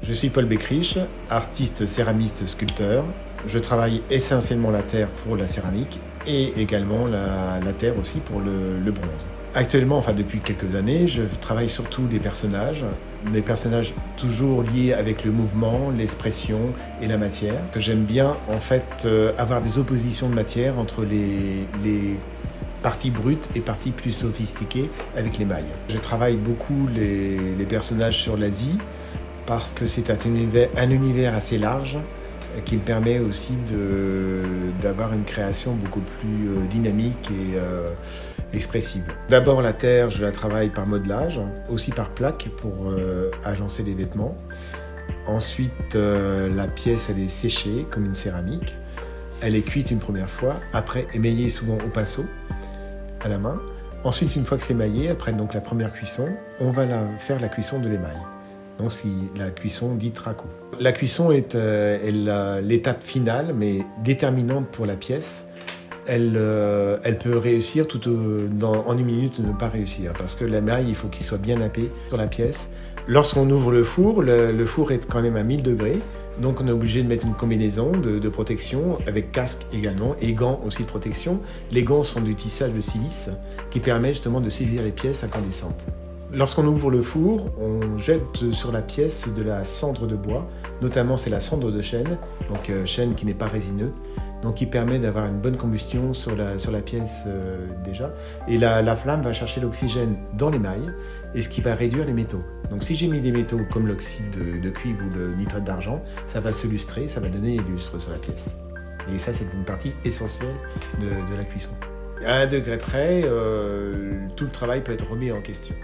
Je suis Paul Beckrich, artiste céramiste sculpteur. Je travaille essentiellement la terre pour la céramique et également la terre aussi pour le bronze. Actuellement, enfin depuis quelques années, je travaille surtout des personnages toujours liés avec le mouvement, l'expression et la matière. J'aime bien en fait avoir des oppositions de matière entre les parties brutes et parties plus sophistiquées avec les mailles. Je travaille beaucoup les personnages sur l'Asie parce que c'est un univers assez large qui me permet aussi d'avoir une création beaucoup plus dynamique et expressive. D'abord la terre, je la travaille par modelage, aussi par plaque pour agencer les vêtements. Ensuite, la pièce elle est séchée comme une céramique. Elle est cuite une première fois, après émaillée souvent au pinceau, à la main. Ensuite, une fois que c'est émaillé, après donc la première cuisson, on va faire la cuisson de l'émail. Donc c'est la cuisson dite raku. La cuisson est l'étape finale, mais déterminante pour la pièce. Elle peut réussir en une minute ne pas réussir, parce que l'émail, il faut qu'il soit bien nappé sur la pièce. Lorsqu'on ouvre le four est quand même à 1000 degrés, donc on est obligé de mettre une combinaison de protection, avec casque également, et gants aussi de protection. Les gants sont du tissage de silice, qui permet justement de saisir les pièces incandescentes. Lorsqu'on ouvre le four, on jette sur la pièce de la cendre de bois, notamment c'est la cendre de chêne, donc chêne qui n'est pas résineux, donc qui permet d'avoir une bonne combustion sur la pièce déjà. Et la flamme va chercher l'oxygène dans l'émail, et ce qui va réduire les métaux. Donc si j'ai mis des métaux comme l'oxyde de cuivre ou le nitrate d'argent, ça va se lustrer, ça va donner des lustres sur la pièce. Et ça, c'est une partie essentielle de la cuisson. À 1 degré près, tout le travail peut être remis en question.